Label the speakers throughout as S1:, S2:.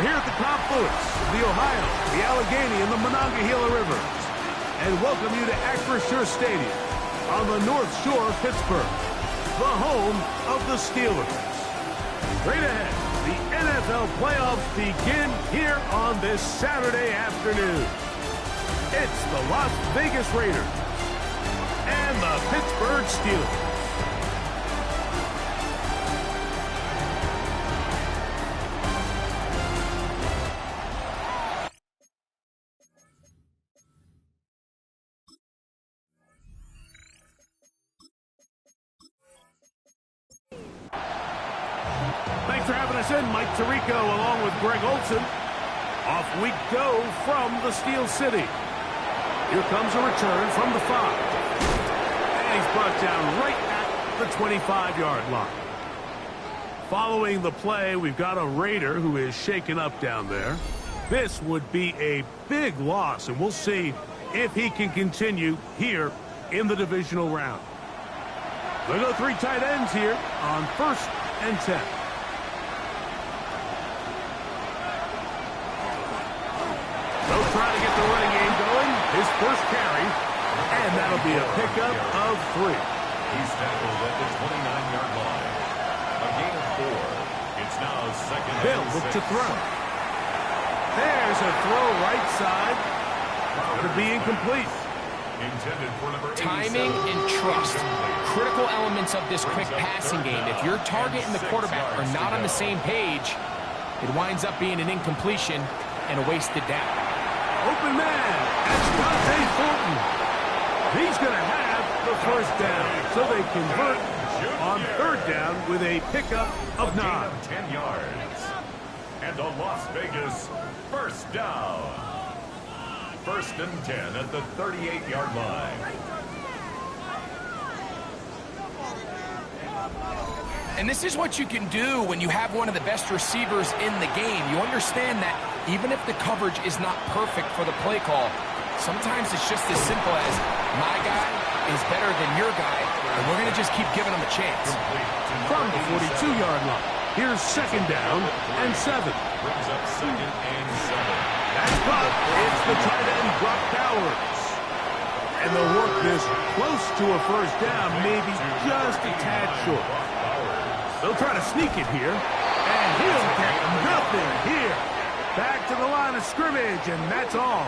S1: We're here at the confluence of the Ohio, the Allegheny, and the Monongahela Rivers, and welcome you to Acrisure Stadium on the North Shore of Pittsburgh, the home of the Steelers. Straight ahead, the NFL playoffs begin here on this Saturday afternoon. It's the Las Vegas Raiders and the Pittsburgh Steelers. Thanks for having us in, Mike Tirico, along with Greg Olson. Off we go from the Steel City. Here comes a return from the 5. And he's brought down right at the 25-yard line. Following the play, we've got a Raider who is shaken up down there. This would be a big loss, and we'll see if he can continue here in the divisional round. They'll go 3 tight ends here on 1st and 10. They'll try to get the running game going. His first carry, and that'll be a pickup of 3.
S2: He's tackled at the 29-yard line. A gain of 4. It's now 2nd and 6.
S1: They'll look to throw. There's a throw right side. Going to be incomplete.
S2: Intended for number 87.
S3: Timing and trust. Critical elements of this quick passing game. If your target and the quarterback are not on the same page, it winds up being an incompletion and a wasted down.
S1: Open man, that's Dante Thornton. He's going to have the first down, so they convert on 3rd down with a pickup of 9.
S2: A gain of 10 yards. And the Las Vegas first down. 1st and 10 at the 38-yard line.
S3: And this is what you can do when you have one of the best receivers in the game. You understand that even if the coverage is not perfect for the play call, sometimes it's just as simple as my guy is better than your guy, and we're going to just keep giving him a chance.
S1: From the 42-yard line, here's 2nd down and 7.
S2: Brings up 2nd and 7.
S1: That's caught. It's the tight end, Brock Bowers. And they'll work this close to a first down, maybe just a tad short. They'll try to sneak it here, and he'll get nothing here. Back to the line of scrimmage, and that's all.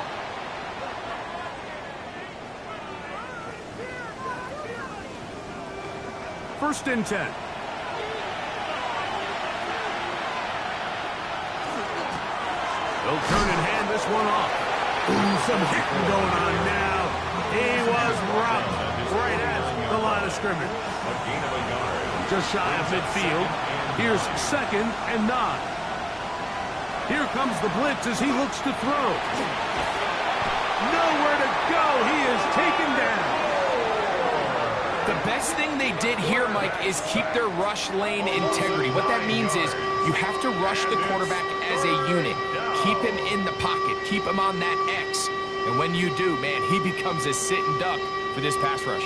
S1: First and 10. They'll turn and hand this one off. Ooh, some hitting going on now. He was rocked right at the line of scrimmage.
S2: A gain of a yard.
S1: Just shy of midfield. Here's 2nd and 9. Here comes the blitz as he looks to throw. Nowhere to go. He is taken down.
S3: The best thing they did here, Mike, is keep their rush lane integrity. What that means is you have to rush the quarterback as a unit. Keep him in the pocket. Keep him on that X. And when you do, man, he becomes a sitting duck for this pass rush.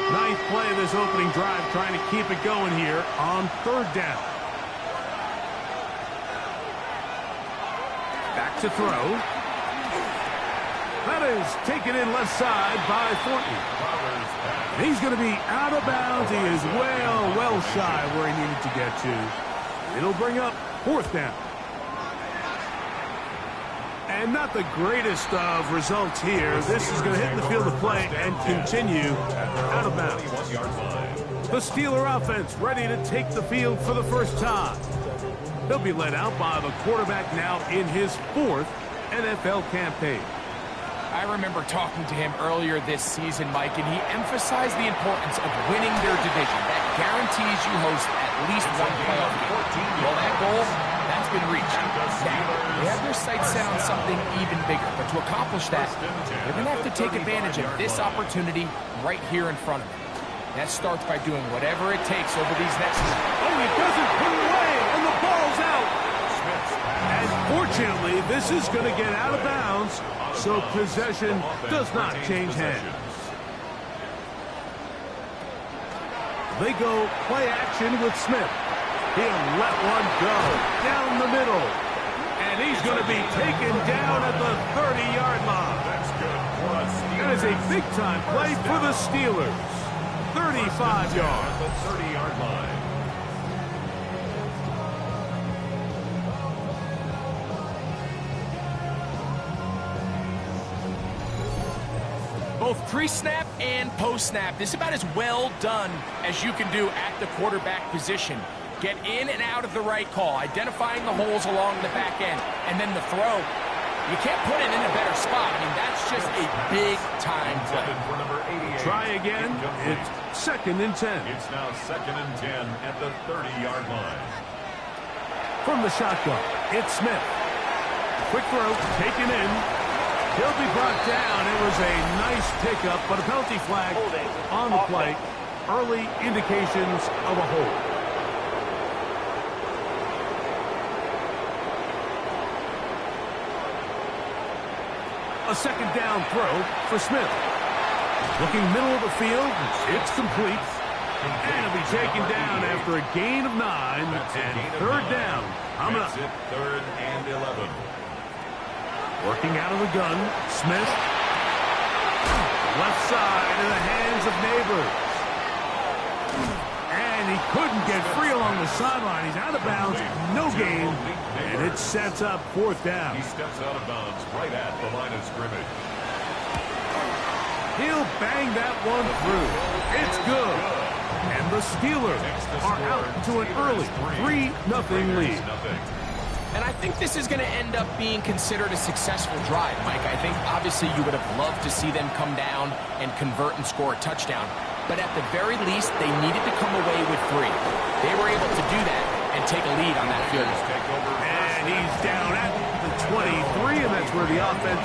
S1: 9th play of this opening drive, trying to keep it going here on 3rd down. Back to throw. That is taken in left side by Thornton. He's going to be out of bounds. He is well shy where he needed to get to. It'll bring up 4th down. And not the greatest of results here. This is going to hit the field of play and continue out of bounds. The Steeler offense ready to take the field for the first time. They'll be led out by the quarterback now in his 4th NFL campaign.
S3: I remember talking to him earlier this season, Mike, and he emphasized the importance of winning their division. That guarantees you host at least one playoff game. Well, that goal, that's been reached. Now, they have their sights set on something even bigger. But to accomplish that, they're going to have to take advantage of this opportunity right here in front of them. That starts by doing whatever it takes over these next two.
S1: Oh, he doesn't put it away, and the ball's out. And fortunately, this is going to get out of bounds, so possession does not change hands. They go play action with Smith. He'll let one go down the middle. And he's going to be taken down at the 30-yard line.
S2: That's good for us.
S1: That is a big-time play for the Steelers. 35 yards.
S2: At the 30-yard line.
S3: Both pre-snap and post-snap. This is about as well done as you can do at the quarterback position. Get in and out of the right call, identifying the holes along the back end, and then the throw. You can't put it in a better spot. I mean, that's just a big-time play.
S2: For number 88.
S1: Try again. It's 2nd and 10.
S2: It's now 2nd and 10 at the 30-yard line.
S1: From the shotgun, it's Smith. Quick throw, taken in. He'll be brought down. It was a nice pickup, but a penalty flag on the play. Early indications of a hold. A 2nd down throw for Smith. Looking middle of the field, it's complete. And he'll be taken down after a gain of 9 and 3rd down. Coming up.
S2: 3rd and 11.
S1: Working out of the gun, Smith. Left side in the hands of Neighbors. And he couldn't get free along the sideline. He's out of bounds, no gain, and it sets up 4th down.
S2: He steps out of bounds right at the line of scrimmage.
S1: He'll bang that one through. It's good. And the Steelers are out to an early 3-0 lead.
S3: And I think this is going to end up being considered a successful drive, Mike. I think obviously you would have loved to see them come down and convert and score a touchdown. But at the very least, they needed to come away with 3. They were able to do that and take a lead on that field.
S1: And he's down at the 23, and that's where the offense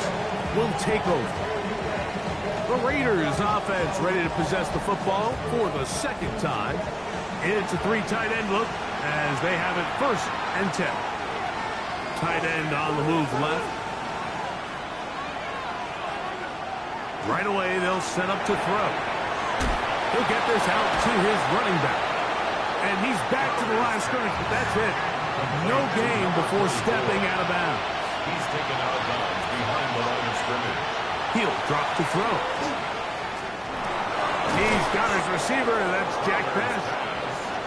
S1: will take over. The Raiders offense ready to possess the football for the 2nd time. It's a 3 tight end look as they have it 1st and 10. Tight end on the move left. Right away, they'll set up to throw. He'll get this out to his running back. And he's back to the line of scrimmage, but that's it. No gain before stepping out of bounds.
S2: He's taken out of bounds behind the line of scrimmage.
S1: He'll drop to throw. He's got his receiver, and that's Jack Pass.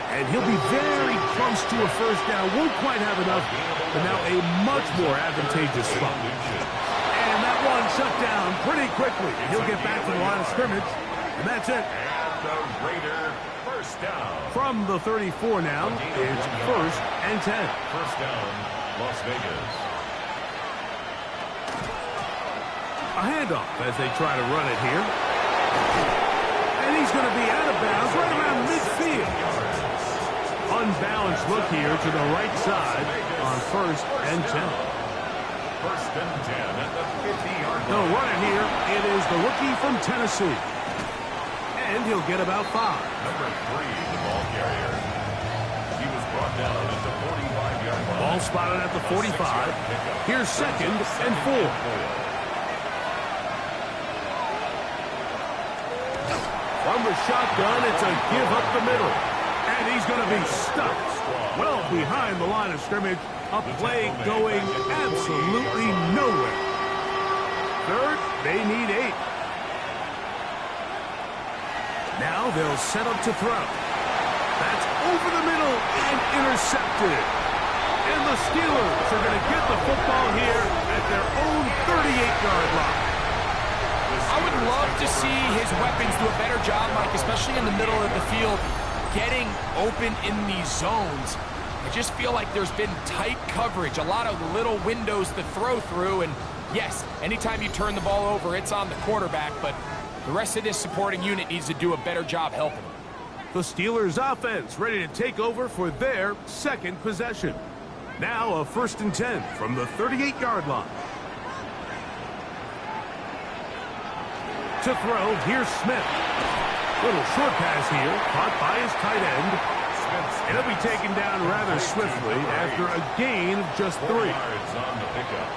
S1: And he'll be very close to a 1st down. Won't quite have enough, but now a much more advantageous spot. And that one shut down pretty quickly. He'll get back to the line of scrimmage, and that's it.
S2: And the Raider 1st down.
S1: From the 34 now, it's 1st and 10.
S2: 1st down, Las Vegas.
S1: A handoff as they try to run it here. And he's going to be out of bounds right around midfield. Unbalanced look here to the right side on 1st and 10.
S2: 1st and 10 at the 50-yard line.
S1: They'll run it here. It is the rookie from Tennessee. And he'll get about 5.
S2: Number 3, the ball carrier. He was brought down at the 45-yard line.
S1: Ball spotted at the 45. Here's 2nd and 4. From the shotgun, it's a give up the middle. And he's going to be stuck well behind the line of scrimmage. A play going absolutely nowhere. 3rd, they need 8. Now they'll set up to throw. That's over the middle and intercepted. And the Steelers are going to get the football here at their own 38-yard line.
S3: I would love to see his weapons do a better job, Mike, especially in the middle of the field, getting open in these zones. I just feel like there's been tight coverage, a lot of little windows to throw through, and yes, anytime you turn the ball over, it's on the quarterback, but the rest of this supporting unit needs to do a better job helping.
S1: The Steelers offense ready to take over for their 2nd possession. Now a 1st and 10 from the 38-yard line. To throw, here's Smith. Little short pass here, caught by his tight end. And he'll be taken down rather swiftly after a gain of just 3.
S2: Yards on the pickup.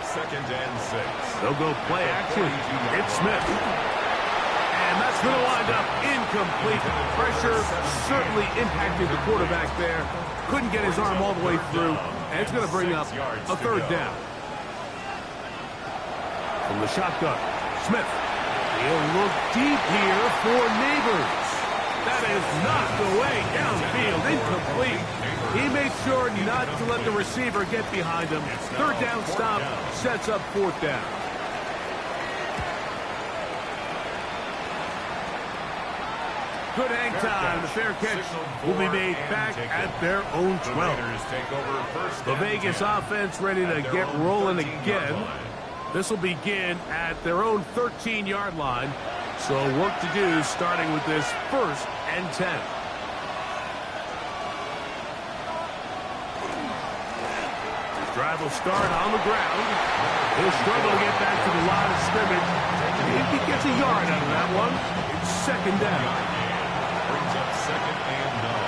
S2: 2nd and 6.
S1: They'll go play action. It's Smith. And that's going to wind up incomplete. Pressure certainly impacted the quarterback there. Couldn't get his arm all the way through, and it's going to bring up a third down. From the shotgun, Smith. He'll look deep here for Neighbors. That is knocked away downfield, incomplete. He made sure not to let the receiver get behind him. Third down stop sets up fourth down. Good hang time. The fair catch will be made back at their own 12. The Vegas offense ready to get rolling again. This will begin at their own 13-yard line. So work to do starting with this 1st and 10. His drive will start on the ground. He'll struggle to get back to the line of scrimmage. If he gets a yard out of that one, it's second down.
S2: Brings up 2nd and 9.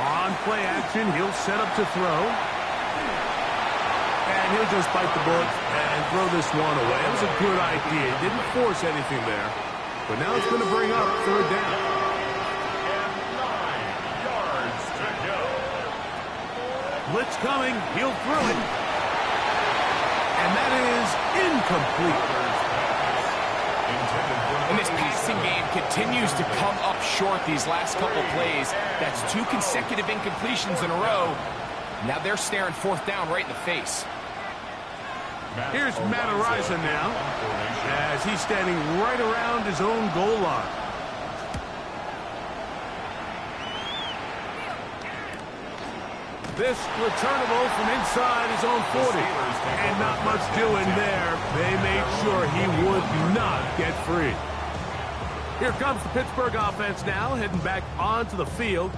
S1: On play action, he'll set up to throw. And he'll just bite the bullet and throw this one away. It was a good idea. He didn't force anything there. But now it's going to bring up third down.
S2: And 9 yards to go.
S1: Blitz coming. He'll throw it. And that is incomplete.
S3: And this passing game continues to come up short these last couple plays. That's 2 consecutive incompletions in a row. Now they're staring fourth down right in the face.
S1: Here's Matt Ariza now, as he's standing right around his own goal line. This returnable from inside his own 40. And not much doing there. They made sure he would not get free. Here comes the Pittsburgh offense now, heading back onto the field.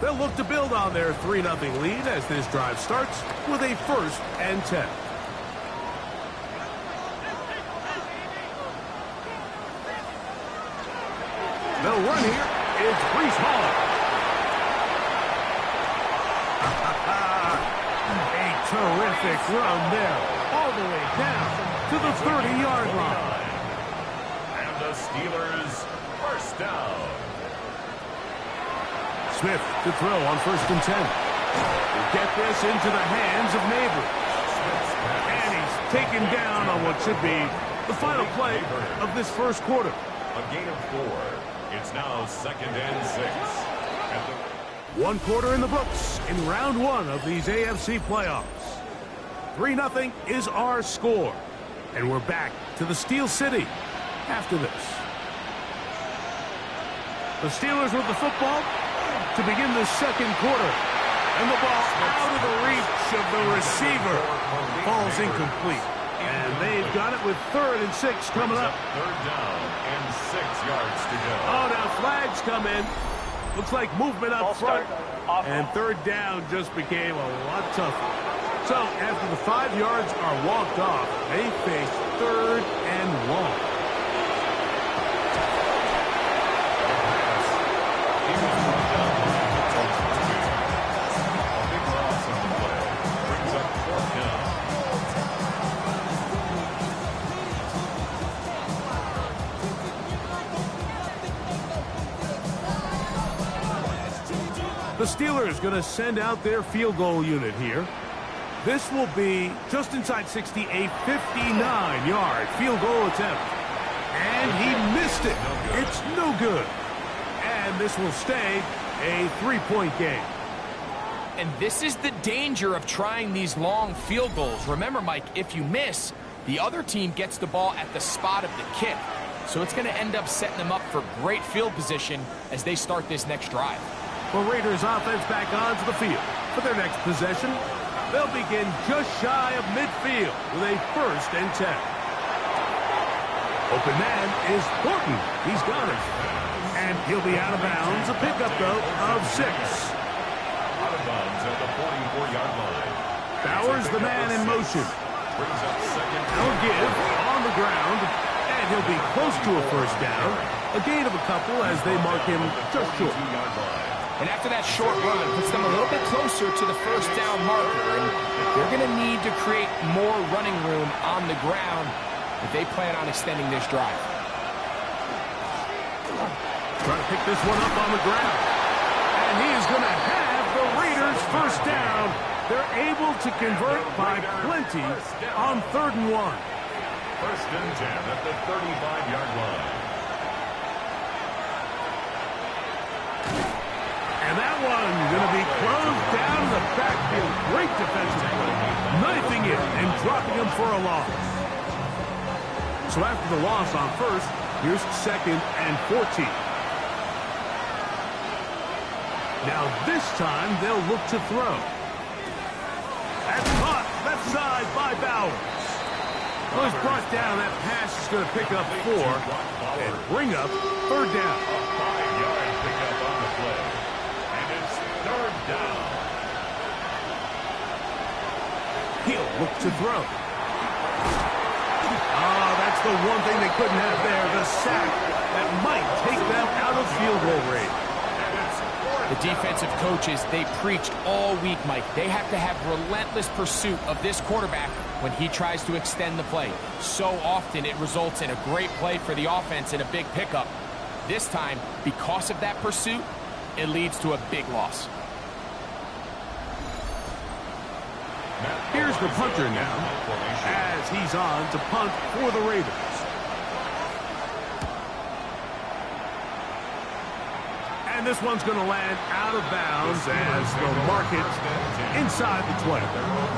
S1: They'll look to build on their 3-0 lead as this drive starts with a 1st and 10. They'll run here. It's Breece Hall. A terrific run there, all the way down to the 30-yard line.
S2: And the Steelers, 1st down.
S1: Smith to throw on 1st and 10. We'll get this into the hands of Neighbors. And he's taken down on what should be the final play of this first quarter.
S2: A gain of 4. It's now 2nd and 6.
S1: One quarter in the books in round 1 of these AFC playoffs. 3-0 is our score. And we're back to the Steel City after this. The Steelers with the football to begin the second quarter. And the ball out of the reach of the receiver. Falls incomplete. And they've got it with 3rd and 6 coming up.
S2: 3rd down and 6 yards to go.
S1: Oh, now flags come in. Looks like movement up front. And 3rd down just became a lot tougher. So after the 5 yards are walked off, they face 3rd and long. The Steelers going to send out their field goal unit here. This will be just inside 60, a 59-yard field goal attempt. And he missed it. It's no good. And this will stay a 3-point game.
S3: And this is the danger of trying these long field goals. Remember, Mike, if you miss, the other team gets the ball at the spot of the kick. So it's going to end up setting them up for great field position as they start this next drive.
S1: The Raiders offense back onto the field for their next possession. They'll begin just shy of midfield with a 1st and 10. Open man is Horton. He's got it. And he'll be out of bounds. A pickup, though, of 6.
S2: Out of bounds at the 44-yard line.
S1: Bowers, the man in motion.
S2: Brings up 2nd.
S1: He'll give on the ground. And he'll be close to a 1st down. A gain of a couple as they mark him just short.
S2: 42-yard line.
S3: And after that short run, puts them a little bit closer to the first down marker. And they're going to need to create more running room on the ground if they plan on extending this drive.
S1: Trying to pick this one up on the ground. And he is going to have the Raiders first down. They're able to convert by plenty on 3rd and 1.
S2: First and 10 at the 35-yard line.
S1: And that one going to be closed down in the backfield. Great defensive play. Knifing it and dropping him for a loss. So after the loss on 1st, here's 2nd and 14. Now this time they'll look to throw. That's caught left side by Bowers. Well, he's brought down. That pass is going to pick up 4 and bring up 3rd down.
S2: A 5-yard pickup on the play. And it's 3rd down.
S1: He'll look to throw. Oh, that's the one thing they couldn't have there, the sack that might take them out of field goal range.
S3: The defensive coaches, they preached all week, Mike. They have to have relentless pursuit of this quarterback when he tries to extend the play. So often it results in a great play for the offense and a big pickup. This time, because of that pursuit, it leads to a big loss.
S1: Here's the punter now as he's on to punt for the Raiders. And this one's going to land out of bounds as they'll mark it inside the 20.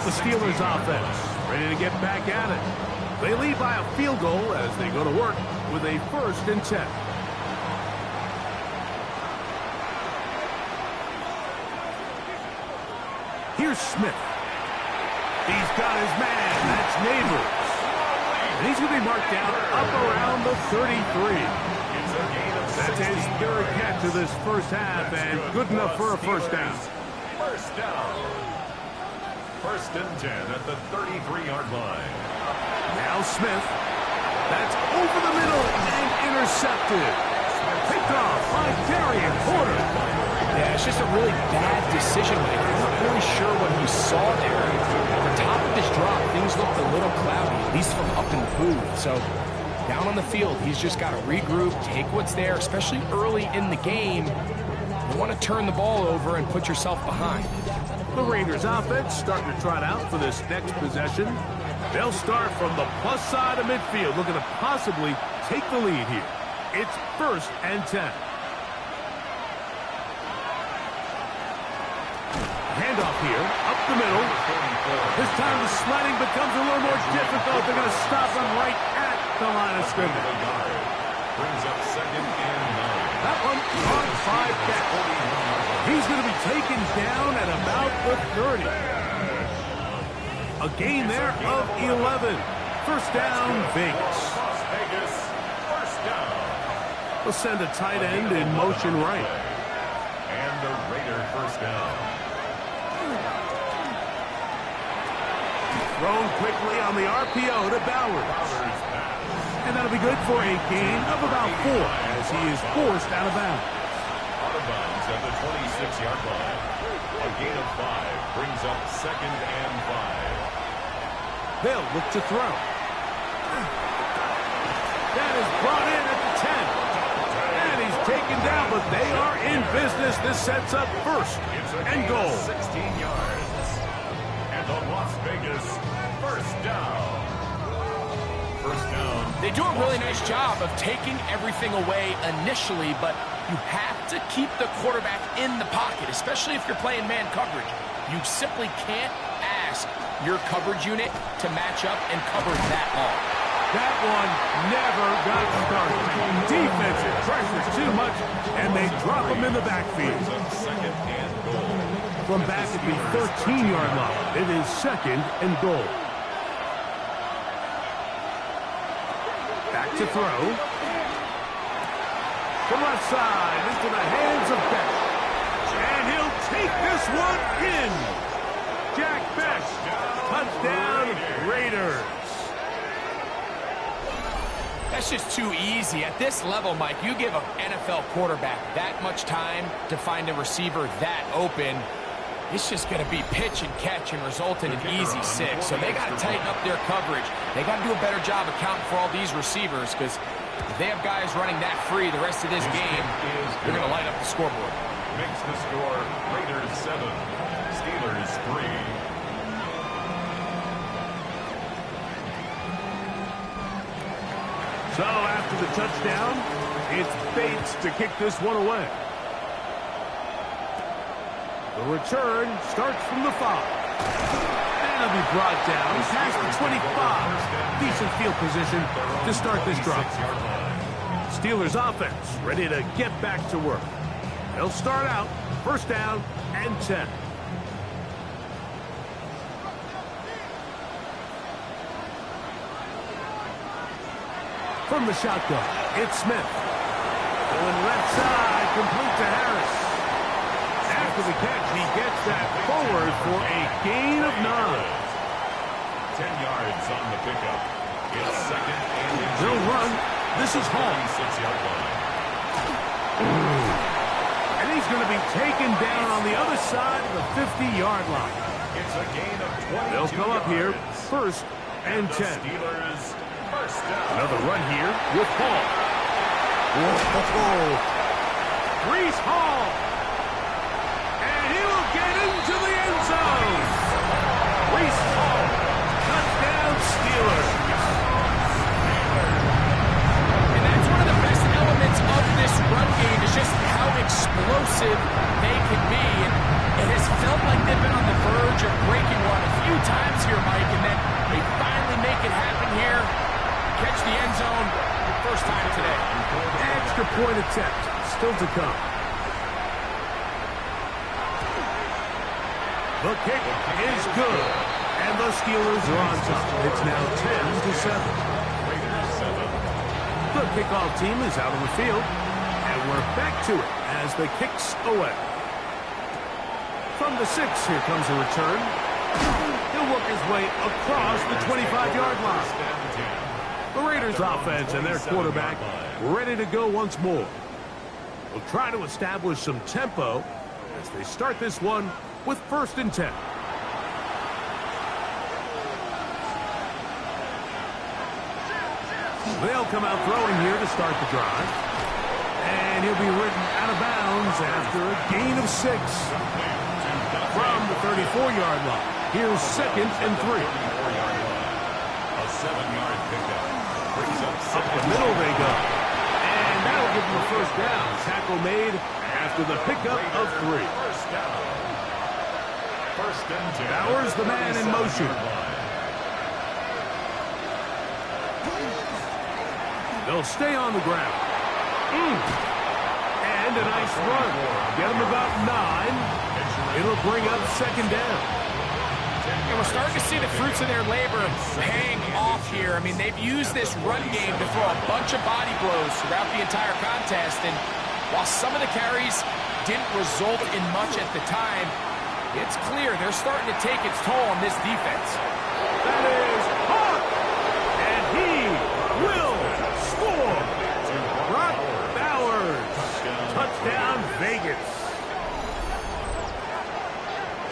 S1: The Steelers offense ready to get back at it. They lead by a field goal as they go to work with a 1st and 10. Here's Smith. He's got his man. That's Neighbors. And he's going to be marked down up around the 33. That's his 3rd catch of this first half, and good enough for a first down.
S2: First down. 1st and 10 at the 33-yard line.
S1: Now Smith. That's over the middle and intercepted. Picked off by Darian Porter.
S3: Yeah, it's just a really bad decision maker. I'm not really sure what he saw there. At the top of his drop, things looked a little cloudy, at least from up in the booth. So down on the field, he's just got to regroup, take what's there, especially early in the game. You want to turn the ball over and put yourself behind.
S1: The Raiders offense starting to trot out for this next possession. They'll start from the plus side of midfield, looking to possibly take the lead here. It's 1st and 10. Handoff here, up the middle. This time the sliding becomes a little more difficult. They're going to stop him right at the line of scrimmage.
S2: Brings up 2nd and 9.
S1: That one on 5 back. He's going to be taken down at about the 30. A gain there of 11. First down, Vegas.
S2: Las Vegas, first down.
S1: We'll send a tight end in motion right.
S2: And the Raider first down.
S1: Thrown quickly on the RPO to Bowers. And that'll be good for a gain of about 4 as he is forced out of bounds.
S2: Out of bounds at the 26-yard line. A gain of 5 brings up 2nd and 5.
S1: They'll look to throw. That is brought in at the 10. And he's taken down, but they are in business. This sets up 1st and goal.
S2: 16 yards. And the Las Vegas first down. First down.
S3: They do a really nice job of taking everything away initially, but you have to keep the quarterback in the pocket, especially if you're playing man coverage. You simply can't ask your coverage unit to match up and cover that all.
S1: That one never got started. Defensive pressures too much, and they drop him in the backfield.
S2: 2nd and goal.
S1: From back at the 13-yard line, it is 2nd and goal. Back to throw. The left side into the hands of Beck. And he'll take this one in. Jack Beck. Touchdown, Raiders.
S3: That's just too easy. At this level, Mike, you give an NFL quarterback that much time to find a receiver that open, it's just going to be pitch and catch and result in an easy 6. So they got to tighten up their coverage. They got to do a better job accounting for all these receivers, because if they have guys running that free the rest of this game, they're going to light up the scoreboard.
S2: Makes the score Raiders 7, Steelers 3.
S1: So after the touchdown, it's Bates to kick this one away. The return starts from the 5. And it'll be brought down past the 25. Decent field position to start this drive. Steelers offense ready to get back to work. They'll start out first down and 10. From the shotgun, it's Smith. Going left side, complete to Harris. After the catch, he gets that forward for a gain of 9.
S2: 10 yards on the pickup. It's second and
S1: They'll run. This is Hall.
S2: 6-yard line.
S1: And he's going to be taken down on the other side of the 50-yard line.
S2: It's a gain of 22
S1: They'll come up here
S2: yards.
S1: first and 10.
S2: Steelers first down.
S1: Another run here with Hall. Whoa. Brees Hall. And he will get into the end zone. Brees Hall. Touchdown Steelers.
S3: And that's one of the best elements of this run game is just how explosive they can be. And it has felt like they've been on the verge of breaking one a few times here, Mike, and then they finally make it happen here. Catch the end zone for the first time today.
S1: Extra point attempt still to come. The kick is good. And the Steelers are on top. It's now 10-7. The kickoff team is out on the field. And we're back to it as the kick's away. From the 6, here comes a return. He'll work his way across the 25-yard line. The Raiders offense and their quarterback ready to go once more. We'll try to establish some tempo as they start this one with first and 10. They'll come out throwing here to start the drive. And he'll be ridden out of bounds after a gain of 6. From the 34-yard line, here's second and 3.
S2: A 7-yard pickup.
S1: Up the middle they go. And that'll give them a first down. Tackle made after the pickup of 3.
S2: First down. First and 10.
S1: Bowers the man in motion. They'll stay on the ground. And a nice run. Get them about 9. It'll bring up second down.
S3: And we're starting to see the fruits of their labor paying off here. I mean, they've used this run game to throw a bunch of body blows throughout the entire contest. And while some of the carries didn't result in much at the time, it's clear they're starting to take its toll on this defense.
S1: That is Hawk. And he will score. Brock Bowers. Touchdown Vegas.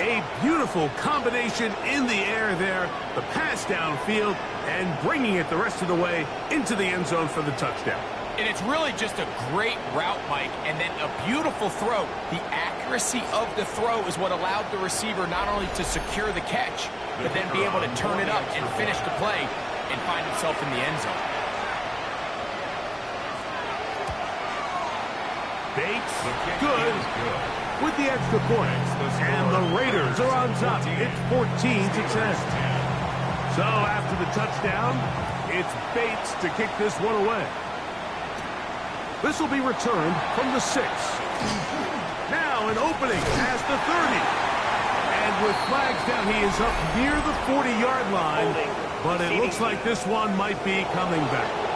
S1: A beautiful combination in the air there. The pass downfield and bringing it the rest of the way into the end zone for the touchdown.
S3: And it's really just a great route, Mike, and then a beautiful throw. The accuracy of the throw is what allowed the receiver not only to secure the catch, but then be able to turn it up and finish the play and find himself in the end zone.
S1: Bates, good. With the extra point. And the Raiders are on top. It's 14-10. So after the touchdown, it's Bates to kick this one away. This will be returned from the 6. Now an opening past the 30. And with flags down, he is up near the 40-yard line. But it looks like this one might be coming back.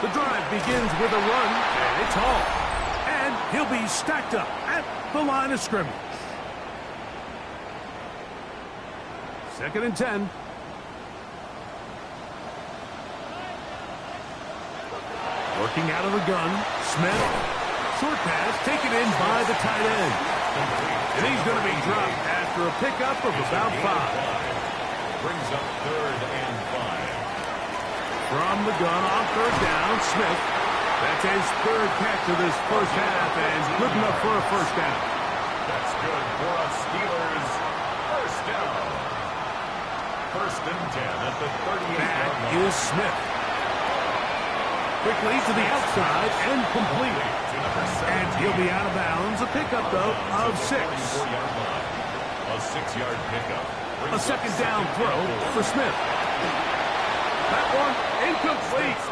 S1: The drive begins with a run, and it's Hall. And He'll be stacked up at the line of scrimmage. 2nd and 10. Working out of the gun, Smith. Short pass taken in by the tight end. And he's going to be dropped after a pickup of about 5.
S2: Brings up 3rd and 5.
S1: From the gun on 3rd down, Smith. That's his 3rd catch of this first half and good enough for a first down.
S2: That's good for us Steelers. First down. 1st and 10 at the 38-yard line.
S1: That is Smith. Quickly to the outside and complete. And he'll be out of bounds. A pickup, though, of 6.
S2: A 6-yard pickup.
S1: A 2nd down throw for Smith. That one incomplete.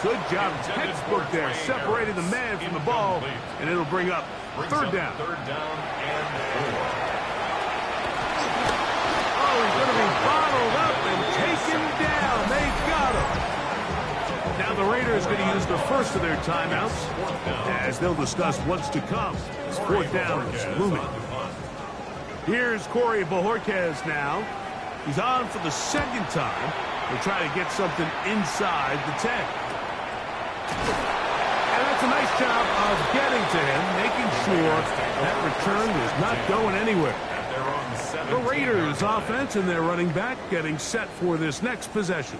S1: Good job, textbook there, separating the man from the ball, and it'll bring up 3rd down.
S2: 3rd down and 4.
S1: Oh, he's going to be bottled up and taken down. They got him. Now the Raiders going to use the first of their timeouts, as they'll discuss what's to come. As 4th down is looming. Here's Corey Bojorquez now. He's on for the 2nd time. They'll try to get something inside the 10. And that's a nice job of getting to him, making sure that return is not going anywhere. The Raiders offense and their running back getting set for this next possession.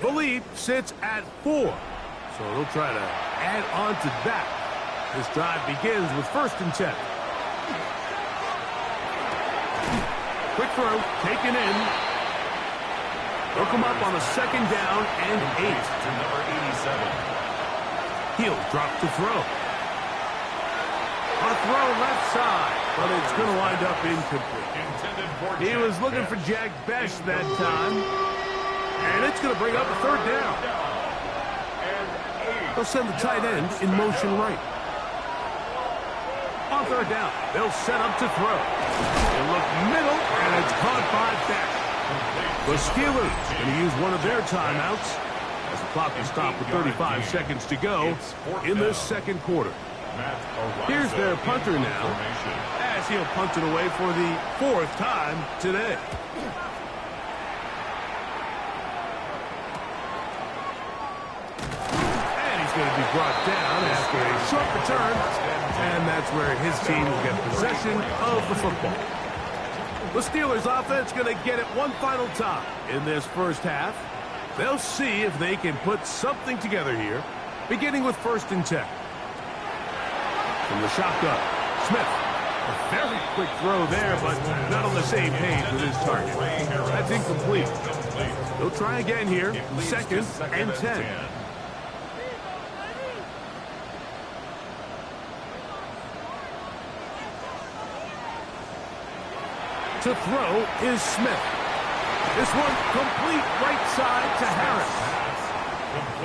S1: The lead sits at 4, so they'll try to add on to that. This drive begins with 1st and 10. Quick throw, taken in. They'll come up on a 2nd down and 8.
S2: To number 87.
S1: He'll drop to throw. A throw left side, but it's going to wind up incomplete. He was looking for Jack Best that time, and it's going to bring up a 3rd down. They'll send the tight end in motion right. On 3rd down, they'll set up to throw. They look middle, and it's caught by Best. The Steelers going to use one of their timeouts as the clock is stopped with 35 seconds to go in this 2nd quarter. Here's their punter now, as he'll punt it away for the 4th time today. And he's going to be brought down after a short return, and that's where his team will get possession of the football. The Steelers offense going to get it one final time in this first half. They'll see if they can put something together here, beginning with 1st and 10. From the shotgun, Smith. A very quick throw there, but not on the same page with his target. That's incomplete. They'll try again here, 2nd and 10. To throw is Smith. This one complete right side to Harris.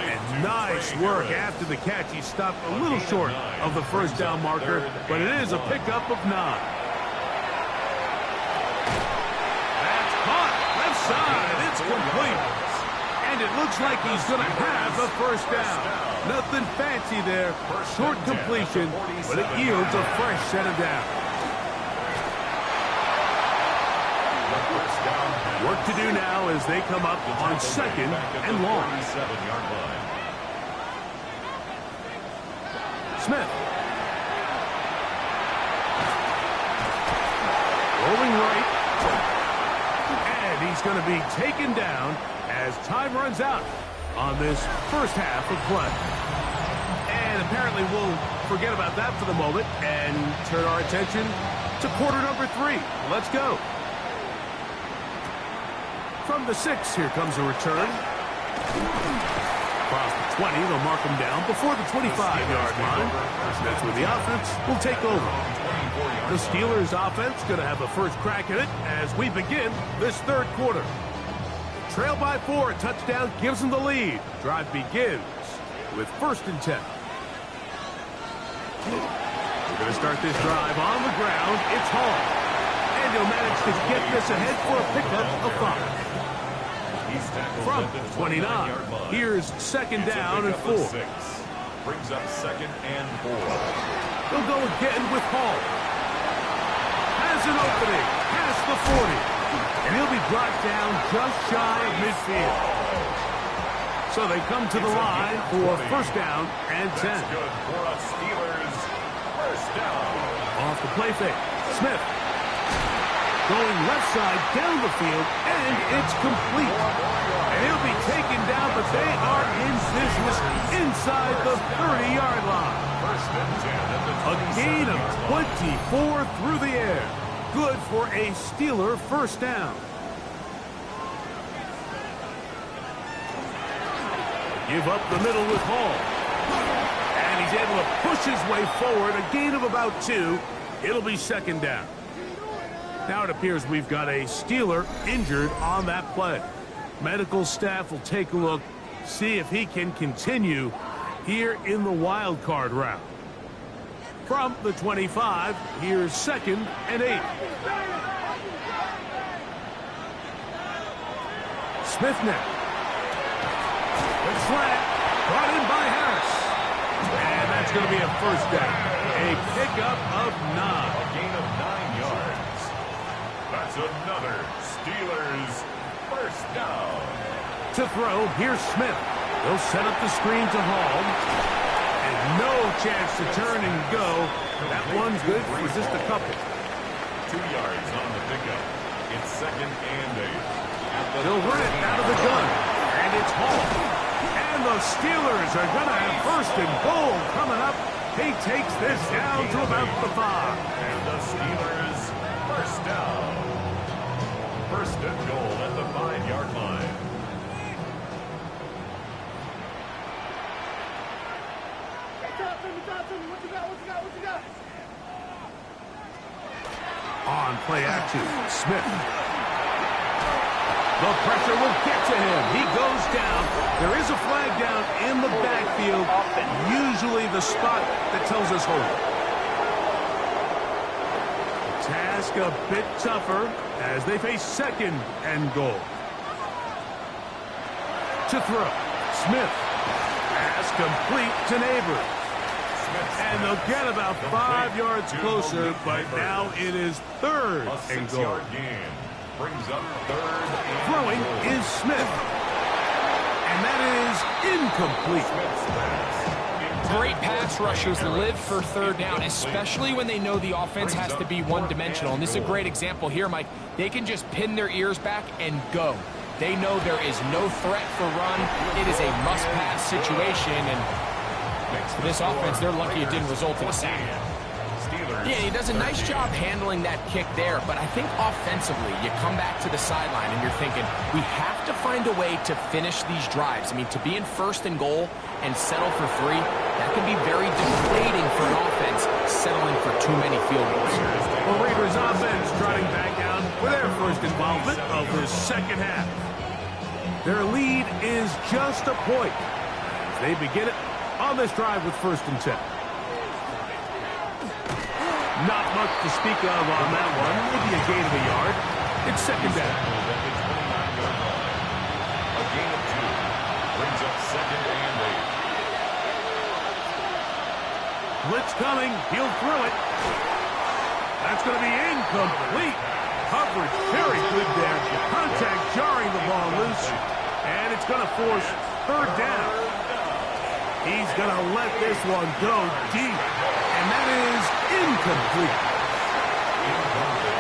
S1: And nice work after the catch. He stopped a little short of the 1st down marker, but it is a pickup of 9. That's caught. Left side. It's complete. And it looks like he's going to have the 1st down. Nothing fancy there. Short completion, but it yields a fresh set of downs. Work to do now as they come up on 2nd and long. Smith. Rolling right. And he's going to be taken down as time runs out on this first half of play. And apparently we'll forget about that for the moment and turn our attention to quarter number 3. Let's go. From the 6, here comes a return. Across the 20, they'll mark him down before the 25-yard line. That's where the offense will take over. The Steelers' offense going to have a first crack at it as we begin this 3rd quarter. Trail by 4, a touchdown gives them the lead. Drive begins with 1st and 10. We're going to start this drive on the ground. It's Hall. And he'll manage to get this ahead for a pickup of 5. From 29, here's 2nd down and 4.
S2: Brings up 2nd and 4.
S1: They'll go again with Hall. Has an opening. Past the 40. And he'll be brought down just shy of midfield. So they come to the line for 1st down and 10.
S2: That's good for us Steelers. 1st down.
S1: Off the play fake. Smith. Going left side down the field, and it's complete. And he'll be taken down, but they are in business inside the 30-yard line.
S2: 1st and 10 at the
S1: A gain of 24 through the air. Good for a Steeler 1st down. Give up the middle with Hall. And he's able to push his way forward. A gain of about 2. It'll be 2nd down. Now it appears we've got a Steeler injured on that play. Medical staff will take a look, see if he can continue here in the wild card round. From the 25, here's 2nd and 8. Smith now. The slant brought in by Harris. And that's going to be a 1st down. A pickup of 9.
S2: A gain of 9 yards. That's another Steelers 1st down.
S1: To throw, here's Smith. They'll set up the screen to Hall. And no chance to turn and go. That one's good for just a couple.
S2: 2 yards on the pickup. It's 2nd and 8.
S1: They'll run it out of the gun. And it's Hall. And the Steelers are going to have 1st and goal coming up. He takes this down to about the 5.
S2: And the Steelers 1st down. 1st and goal at the 5-yard line.
S1: On play action, Smith. The pressure will get to him. He goes down. There is a flag down in the backfield, usually the spot that tells us hold. The task a bit tougher as they face 2nd and goal. To throw, Smith. Pass complete to Neighbors. And they'll get about 5 yards closer, but now it is 3rd and goal.
S2: A 6-yard gain. Brings up 3rd and
S1: Throwing
S2: goal.
S1: is Smith. And that is incomplete.
S3: Great pass rushers live for 3rd down, especially when they know the offense has to be one-dimensional. And this is a great example here, Mike. They can just pin their ears back and go. They know there is no threat for run. It is a must-pass situation, and for this offense, they're lucky it didn't result in a sack. Yeah, he does a nice job handling that kick there, but I think offensively, you come back to the sideline and you're thinking, we have to find a way to finish these drives. I mean, to be in 1st and goal and settle for 3, that can be very deflating for an offense settling for too many field goals.
S1: The Raiders offense trotting back down for their 1st involvement of the 2nd half. Their lead is just a point. They begin it on this drive with 1st and 10. Not much to speak of on that one. Maybe a gain of a yard. It's 2nd down.
S2: A gain of 2. Brings up 2nd and 8.
S1: Blitz coming. He'll throw it. That's going to be incomplete. Coverage very good there. Contact jarring the ball loose. And it's going to force 3rd down. He's going to let this one go deep. And that is incomplete.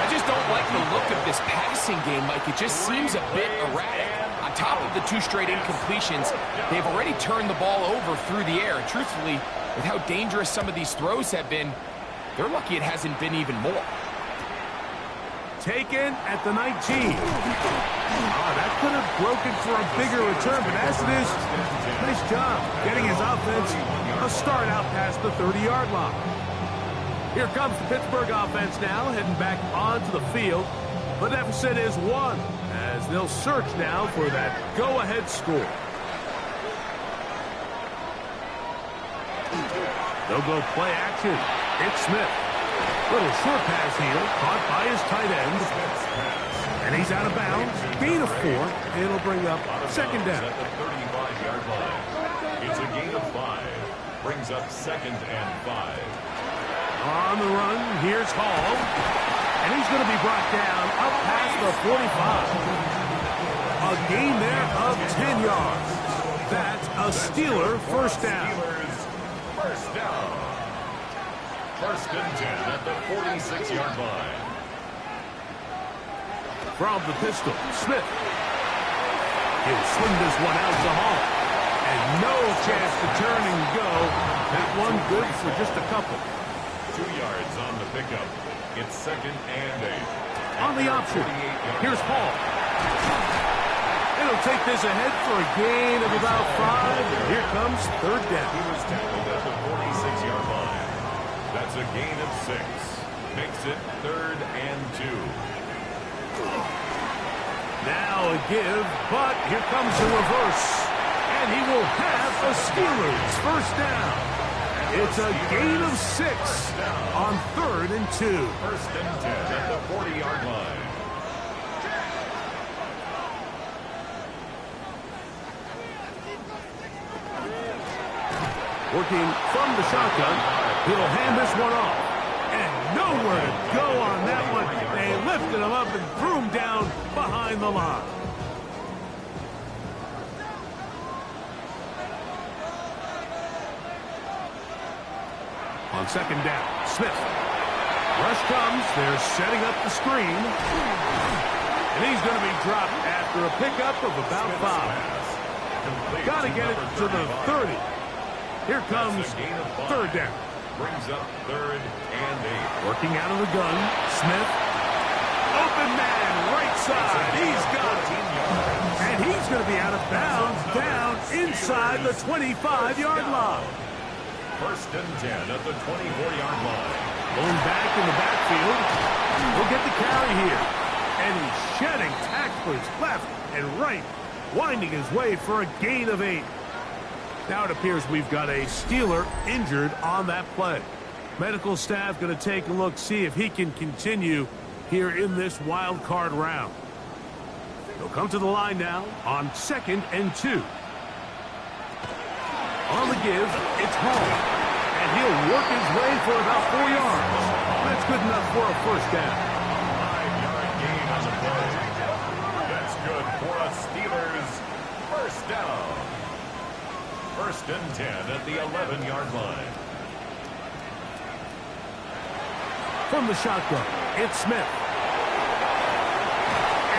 S3: I just don't like the look of this passing game, Mike. It just seems a bit erratic. On top of the 2 straight incompletions, they've already turned the ball over through the air. And truthfully, with how dangerous some of these throws have been, they're lucky it hasn't been even more.
S1: Taken at the 19. That could have broken for a bigger return, but as it is, nice job getting his offense a start out past the 30-yard line. Here comes the Pittsburgh offense now, heading back onto the field. The deficit is 1, as they'll search now for that go-ahead score. They'll go play action. It's Smith. Little short pass here, caught by his tight end. And he's out of bounds. Gain of 4. It'll bring up 2nd down.
S2: At the 35-yard line. It's a gain of 5. Brings up 2nd and 5.
S1: On the run, here's Hall. And he's going to be brought down up past the 45. A gain there of 10 yards. That's a Steeler first down.
S2: First down. 1st and 10 at the 46-yard line.
S1: From the pistol, Smith. He'll swing this one out to Hall. And no chance to turn and go. That one good for just a couple.
S2: 2 yards on the pickup. It's 2nd and 8.
S1: On the option, here's Hall. It'll take this ahead for a gain of about 5. And here comes 3rd down.
S2: He was tackled at the 46-yard line. That's a gain of 6. Makes it 3rd and 2.
S1: Now a give, but here comes a reverse. And he will have the Steelers first down. It's a gain of 6 on 3rd and 2.
S2: 1st and 10 at the 40-yard line.
S1: Working from the shotgun, he'll hand this one off. And nowhere to go on that one. They lifted him up and threw him down behind the line. On 2nd down, Smith. Rush comes. They're setting up the screen. And he's going to be dropped after a pickup of about 5. Got to get it to the 30. Here comes 3rd down.
S2: Brings up 3rd and 8.
S1: Working out of the gun, Smith. Open man, right side. He's got it. And he's going to be out of bounds down inside the 25-yard line.
S2: 1st and 10 at the 24-yard line.
S1: Going back in the backfield. He'll get the carry here. And he's shedding tacklers left and right, winding his way for a gain of 8. Now it appears we've got a Steeler injured on that play. Medical staff going to take a look, see if he can continue here in this wild card round. He'll come to the line now on 2nd and 2. On the give, it's Hall. And he'll work his way for about 4 yards. That's good enough for a first down.
S2: 5-yard gain on the play. That's good for a Steelers first down. 1st and 10 at the 11-yard line.
S1: From the shotgun, it's Smith.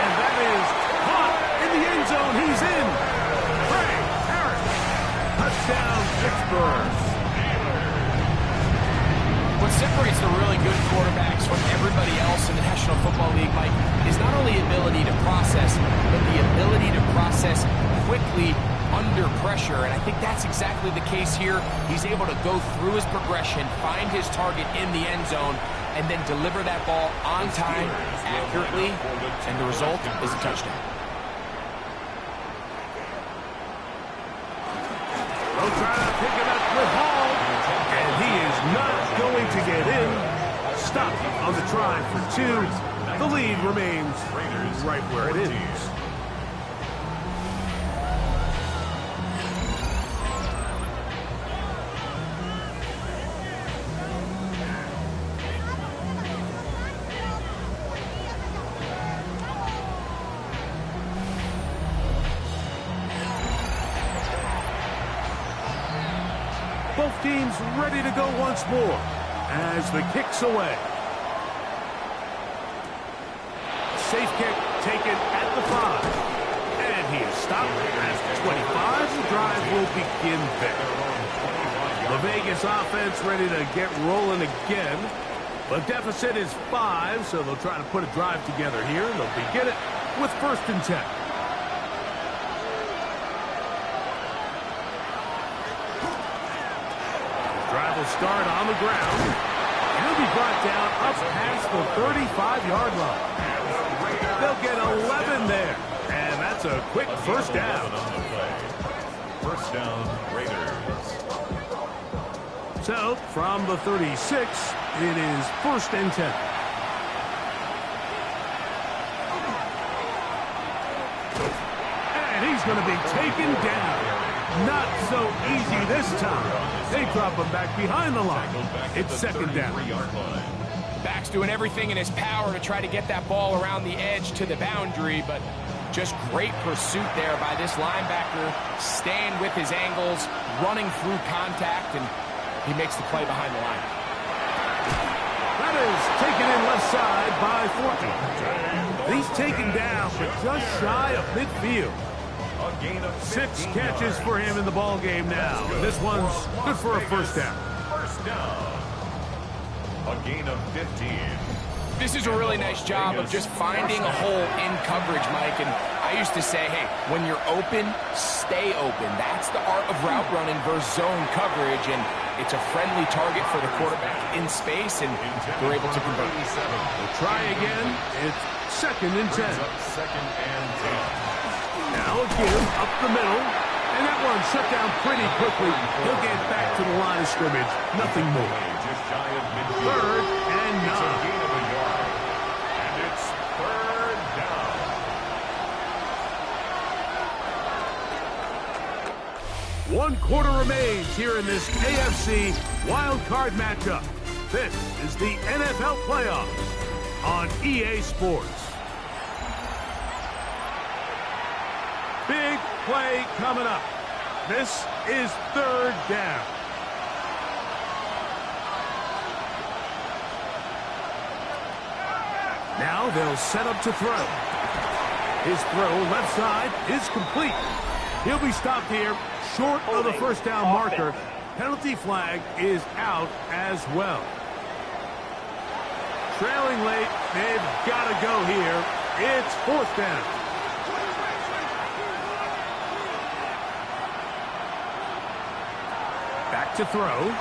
S1: And that is caught in the end zone. He's in. Frank Harris. Touchdown, Pittsburgh.
S3: What separates the really good quarterbacks from everybody else in the National Football League, Mike, is not only ability to process, but the ability to process quickly under pressure, and I think that's exactly the case here. He's able to go through his progression, find his target in the end zone, and then deliver that ball on time, accurately, and the result is a touchdown.
S1: They'll try to pick it up with Hall, and he is not going to get in. Stopped on the try for 2. The lead remains right where it is. Both teams ready to go once more as the kick's away. Safe kick taken at the 5. And he is stopped at the 25. The drive will begin there. The Vegas offense ready to get rolling again. The deficit is 5, so they'll try to put a drive together here. They'll begin it with 1st and 10. Drive will start on the ground. And he'll be brought down up past the 35-yard line. They'll get 11 there. And that's a quick first down.
S2: First down, Raiders.
S1: So, from the 36, it is 1st and 10. And he's going to be taken down. Not so easy this time. They drop him back behind the line. It's second down.
S3: Back's doing everything in his power to try to get that ball around the edge to the boundary, but just great pursuit there by this linebacker, staying with his angles, running through contact, and he makes the play behind the line.
S1: That is taken in left side by Thornton. He's taken down, but just shy of midfield. 6 catches for him in the ball game now. This one's good for a first down.
S2: First down. A gain of 15.
S3: This is a really nice job of just finding a hole in coverage, Mike. And I used to say, hey, when you're open, stay open. That's the art of route running versus zone coverage. And it's a friendly target for the quarterback in space, and they're able to convert.
S1: We'll try again. It's second and 10.
S2: Second and 10.
S1: Now a give up the middle. And that one shut down pretty quickly. He'll get back to the line of scrimmage. Nothing more.
S2: Just shy of midfield.
S1: Third and 9.
S2: It's a gain of a yard. And it's third down.
S1: One quarter remains here in this AFC wildcard matchup. This is the NFL playoffs on EA Sports. Big play coming up. This is third down. Now they'll set up to throw. His throw left side is complete. He'll be stopped here short of the first down marker. Penalty flag is out as well. Trailing late, they've got to go here. It's fourth down. Back to throw.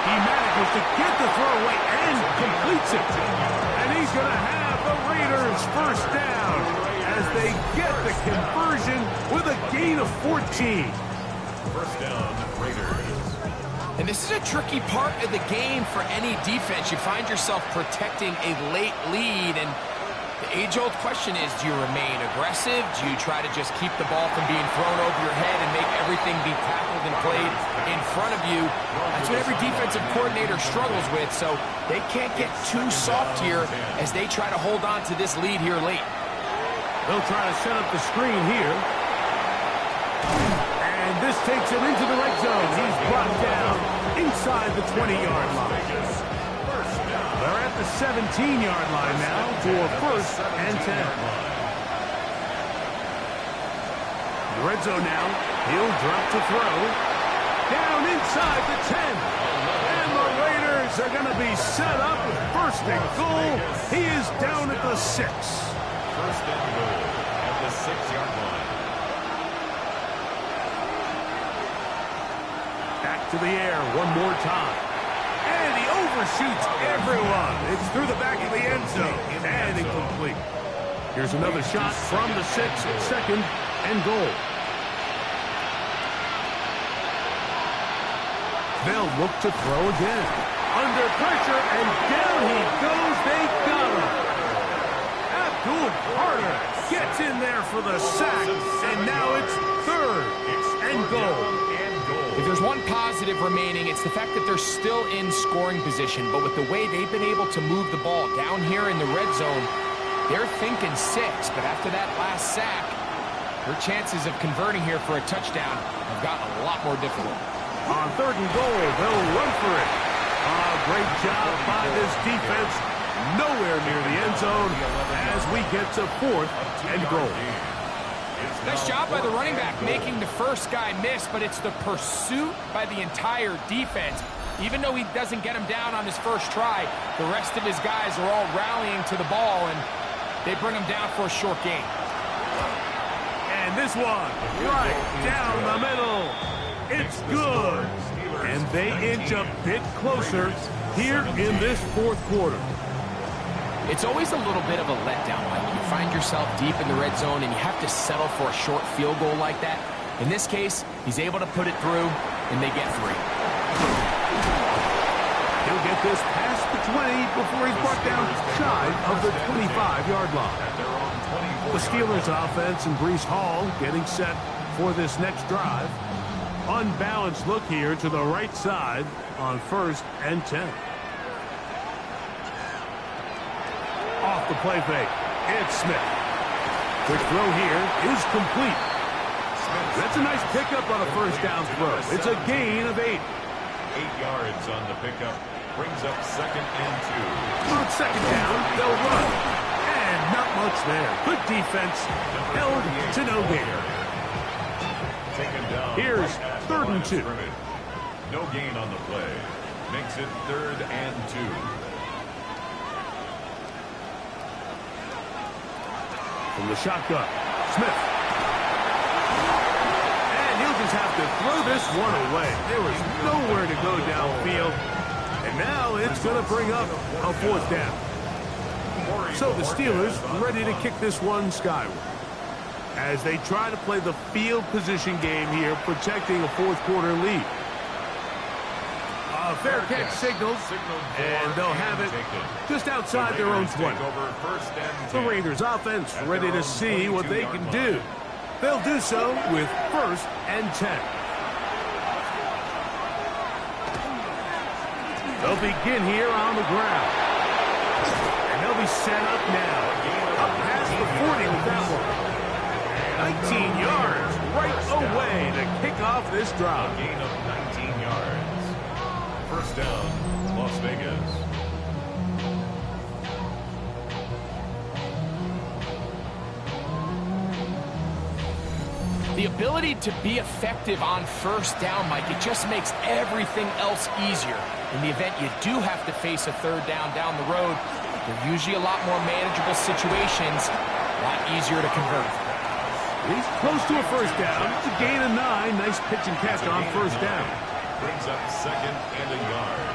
S1: He manages to get the throw away and completes it. And he's going to have the Raiders first down as they get the conversion with a gain of 14.
S2: First down, Raiders.
S3: And this is a tricky part of the game for any defense. You find yourself protecting a late lead, and the age-old question is, do you remain aggressive? Do you try to just keep the ball from being thrown over your head and make everything be tackled and played in front of you? That's what every defensive coordinator struggles with, so they can't get too soft here as they try to hold on to this lead here late.
S1: They'll try to set up the screen here. And this takes him into the red zone. He's brought down inside the 20-yard line. They're at the 17-yard line now for first and 10. The red zone now. He'll drop to throw. Down inside the 10. And the Raiders are going to be set up with first and goal. He is down at the 6.
S2: First and goal at the 6-yard line.
S1: Back to the air one more time. And he overshoots everyone. It's through the back of the end zone. And incomplete. Here's another shot from the 6, second and goal. They'll look to throw again. Under pressure, and down he goes. They got him. Abdul Carter gets in there for the sack. And now it's third and goal.
S3: If there's one positive remaining, it's the fact that they're still in scoring position. But with the way they've been able to move the ball down here in the red zone, they're thinking 6. But after that last sack, their chances of converting here for a touchdown have gotten a lot more difficult.
S1: On third and goal, they'll run for it. Great job by this defense. Nowhere near the end zone as we get to fourth and goal.
S3: Nice job by the running back making the first guy miss, but it's the pursuit by the entire defense. Even though he doesn't get him down on his first try, the rest of his guys are all rallying to the ball, and they bring him down for a short gain.
S1: And this one, right down the middle. It's good. And they inch a bit closer here in this fourth quarter.
S3: It's always a little bit of a letdown, Mike. You find yourself deep in the red zone and you have to settle for a short field goal like that. In this case, he's able to put it through, and they get 3.
S1: He'll get this past the 20 before he's brought down shy of the 25-yard line. The Steelers offense and Breece Hall getting set for this next drive. Unbalanced look here to the right side on 1st and 10. Off the play fake. It's Smith. Quick throw here is complete. That's a nice pickup on a first down throw. It's a gain of 8.
S2: 8 yards on the pickup. Brings up 2nd and 2.
S1: On 2nd down, they'll run. And not much there. Good defense. Held to no gain.
S2: Taken down.
S1: Here's
S2: Right at
S1: 3rd and 2.
S2: No gain on the play. Makes it 3rd and 2.
S1: From the shotgun, Smith. And he'll just have to throw this one away. There was nowhere to go downfield. And now it's going to bring up a 4th down. So the Steelers ready to kick this one skyward as they try to play the field position game here, protecting a 4th quarter lead. A fair catch signals, and they'll have it just outside their own 20. The Raiders offense ready to see what they can do. They'll do so with 1st and 10. They'll begin here on the ground. And they'll be set up now. Up past the 40 with that one. 19 yards right away to kick off this drive.
S2: A gain of 19 yards. 1st down, Las Vegas.
S3: The ability to be effective on 1st down, Mike, it just makes everything else easier. In the event you do have to face a 3rd down the road, they're usually a lot more manageable situations, a lot easier to convert.
S1: He's close to a 1st down. It's a gain of 9. Nice pitch and catch on 1st down.
S2: Brings up 2nd and a yard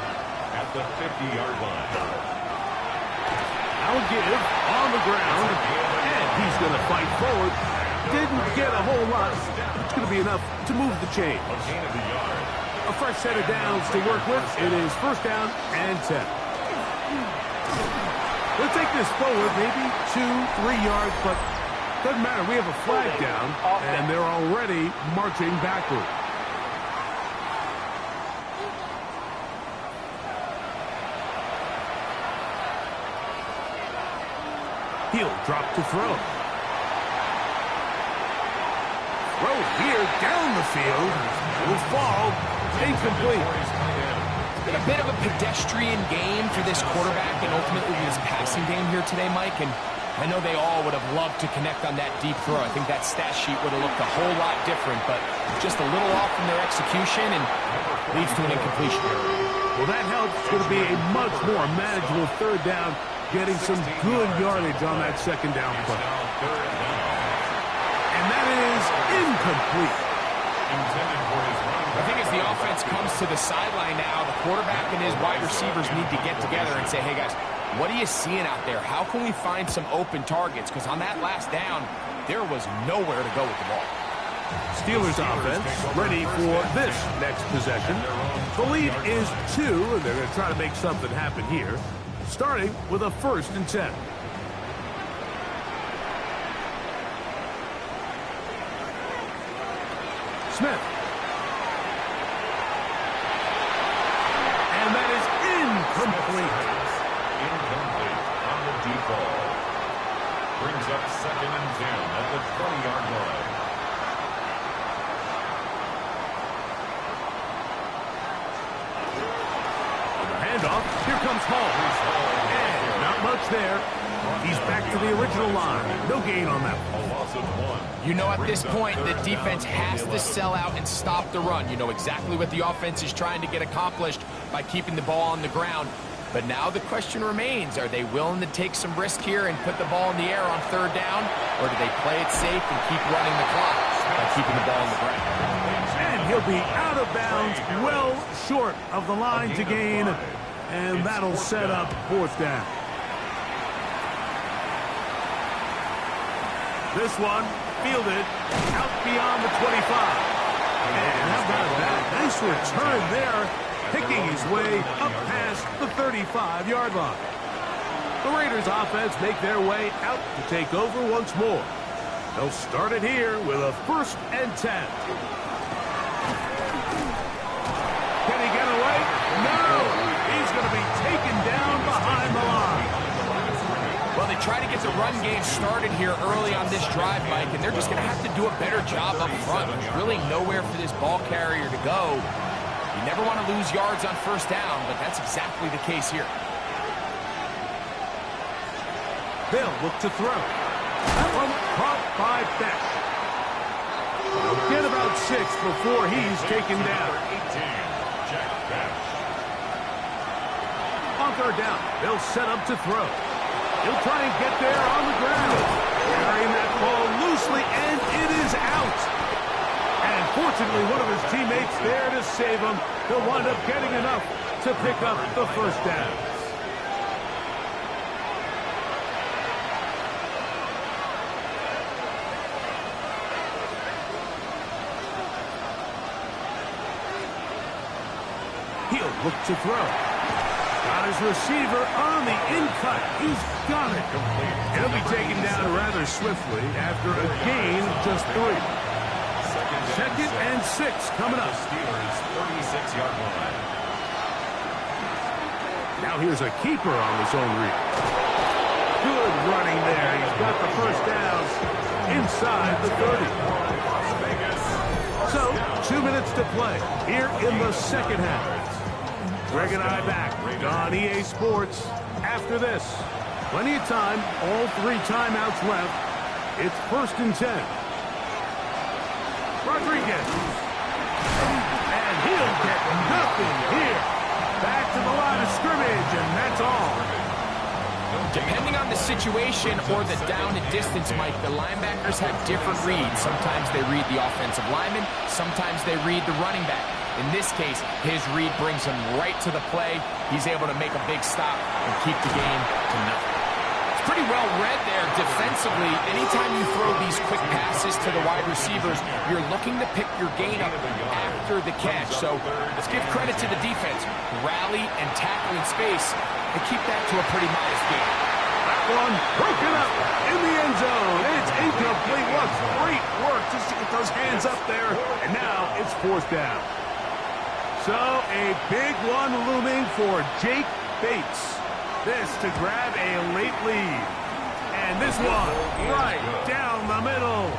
S2: at the 50-yard line.
S1: Now a give on the ground, and he's going to fight forward. Didn't get a whole lot. It's going to be enough to move the chains.
S2: A gain of a yard.
S1: A fresh set of downs to work with. It is 1st down and 10. We'll take this forward, maybe 2-3 yards, but doesn't matter. We have a flag down, and they're already marching backward. He'll drop to throw. Throw here down the field. Will fall. Incomplete.
S3: It's been a bit of a pedestrian game for this quarterback and ultimately this passing game here today, Mike. And I know they all would have loved to connect on that deep throw. I think that stat sheet would have looked a whole lot different, but just a little off from their execution and leads to an incompletion.
S1: Well, that helps. It's going to be a much more manageable 3rd down, getting some good yardage on that 2nd down play. And that is incomplete.
S2: I
S3: think as the offense comes to the sideline now, the quarterback and his wide receivers need to get together and say, hey, guys, what are you seeing out there? How can we find some open targets? Because on that last down, there was nowhere to go with the ball.
S1: Steelers offense ready for this next possession. The lead is 2, and they're going to try to make something happen here, starting with a 1st and 10. Smith. And that is incomplete.
S2: Incomplete on the deep ball. Brings up 2nd and 10 at the 20-yard line.
S1: On the handoff, here comes Hall. And not much there. He's back to the original line. No gain on that.
S2: A loss of 1.
S3: You know, at this point, the defense has to sell out and stop the run. You know exactly what the offense is trying to get accomplished by keeping the ball on the ground. But now the question remains, are they willing to take some risk here and put the ball in the air on 3rd down? Or do they play it safe and keep running the clock by keeping the ball on the ground?
S1: And he'll be out of bounds, well short of the line to gain. And that'll set up 4th down. This one fielded out beyond the 25. And how about that? Nice return there, picking his way up past the 35-yard line. The Raiders offense make their way out to take over once more. They'll start it here with a 1st and 10. Can he get away? No! He's going to be taken down behind the line.
S3: Well, they try to get the run game started here early on this drive, Mike, and they're just going to have to do a better job up front. There's really nowhere for this ball carrier to go. You never want to lose yards on 1st down, but that's exactly the case here.
S1: They'll look to throw. That one caught by Beck. They'll get about 6 before he's taken down.
S2: 18, Jack Beck.
S1: On 3rd down, they'll set up to throw. He'll try and get there on the ground. Carrying that ball loosely, and it is out. And fortunately, one of his teammates there to save him. He'll wind up getting enough to pick up the 1st down. He'll look to throw. Got his receiver on the in-cut. He's got it. He'll be taken down rather swiftly after a gain of just 3. 2nd and 6 coming up.
S2: Steelers 36-yard line.
S1: Now here's a keeper on the zone read. Good running there. He's got the 1st down inside the 30. So, 2 minutes to play here in the 2nd half. Greg and I back on EA Sports after this. Plenty of time, all 3 timeouts left. It's 1st and 10. Rodriguez. And he'll get nothing here. Back to the line of scrimmage, and that's all.
S3: Depending on the situation or the down and distance, Mike, the linebackers have different reads. Sometimes they read the offensive lineman. Sometimes they read the running back. In this case, his read brings him right to the play. He's able to make a big stop and keep the game to nothing. It's pretty well read there defensively. Anytime you throw these quick passes to the wide receivers, you're looking to pick your gain up after the catch. So let's give credit to the defense. Rally and tackle in space and keep that to a pretty modest gain.
S1: That one broken up in the end zone. It's incomplete. What great work just to get those hands up there. And now it's 4th down. So a big one looming for Jake Bates. This to grab a late lead. And this one right down the middle.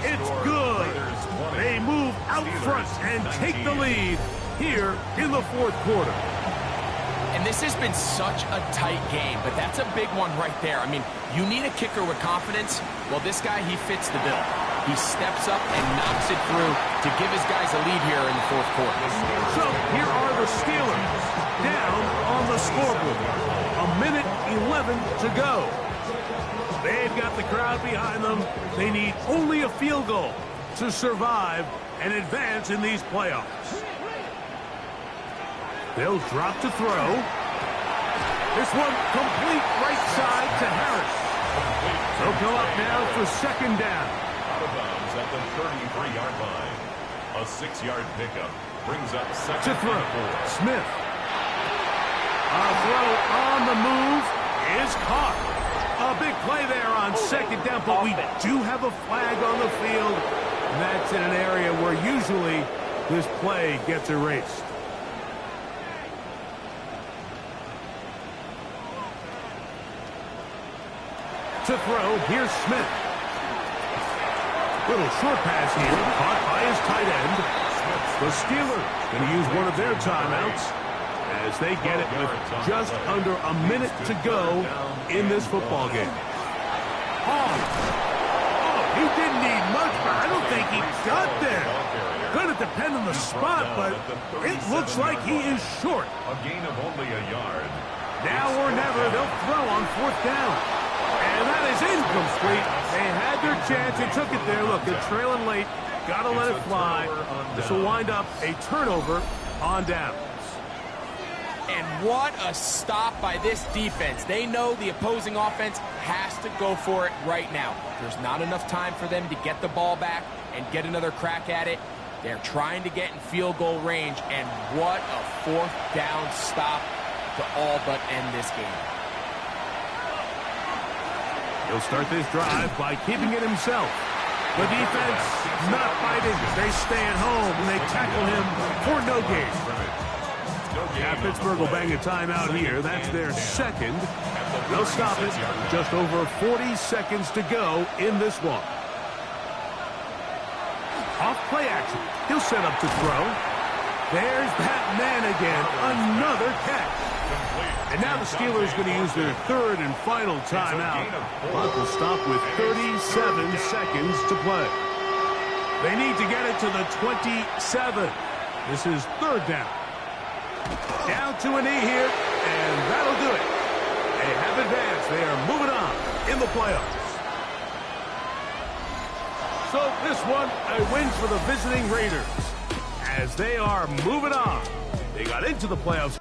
S1: It's good. They move out front and take the lead here in the 4th quarter.
S3: And this has been such a tight game, but that's a big one right there. I mean, you need a kicker with confidence. Well, this guy, he fits the bill. He steps up and knocks it through to give his guys a lead here in the 4th quarter.
S1: So here are the Steelers down on the scoreboard. 1:11 to go. They've got the crowd behind them. They need only a field goal to survive and advance in these playoffs. They'll drop to throw. This one complete right side to Harris. They'll go up now for 2nd down.
S2: Out of bounds at the 33-yard line. A 6-yard pickup brings up 2nd
S1: To throw.
S2: and 4.
S1: Smith. A throw on the move is caught. A big play there on 2nd down, but we do have a flag on the field. And that's in an area where usually this play gets erased. To throw, here's Smith. Little short pass here, caught by his tight end. The Steelers going to use one of their timeouts as they get it with just under a minute to go in this football game. Oh, he didn't need much, but I don't think he got there. Going to depend on the spot, but it looks like he is short.
S2: A gain of only a yard.
S1: Now or never, they'll throw on 4th down. And that is incomplete. They had their chance. They took it there. Look, they're trailing late. Got to let it fly. This will wind up a turnover on downs.
S3: And what a stop by this defense. They know the opposing offense has to go for it right now. There's not enough time for them to get the ball back and get another crack at it. They're trying to get in field goal range, and what a 4th down stop to all but end this game.
S1: He'll start this drive by keeping it himself. The defense not fighting. They stay at home, and they tackle him for no gain. Yeah, Pittsburgh will bang a timeout here. That's their second. They'll stop it. Just over 40 seconds to go in this one. Off play action. He'll set up to throw. There's that man again. Another catch. And now the Steelers going to use their third and final timeout. Clock will stop with 37 seconds to play. They need to get it to the 27. This is third down. Down to a knee here, and that'll do it. They have advanced. They are moving on in the playoffs. So this one, a win for the visiting Raiders as they are moving on. They got into the playoffs.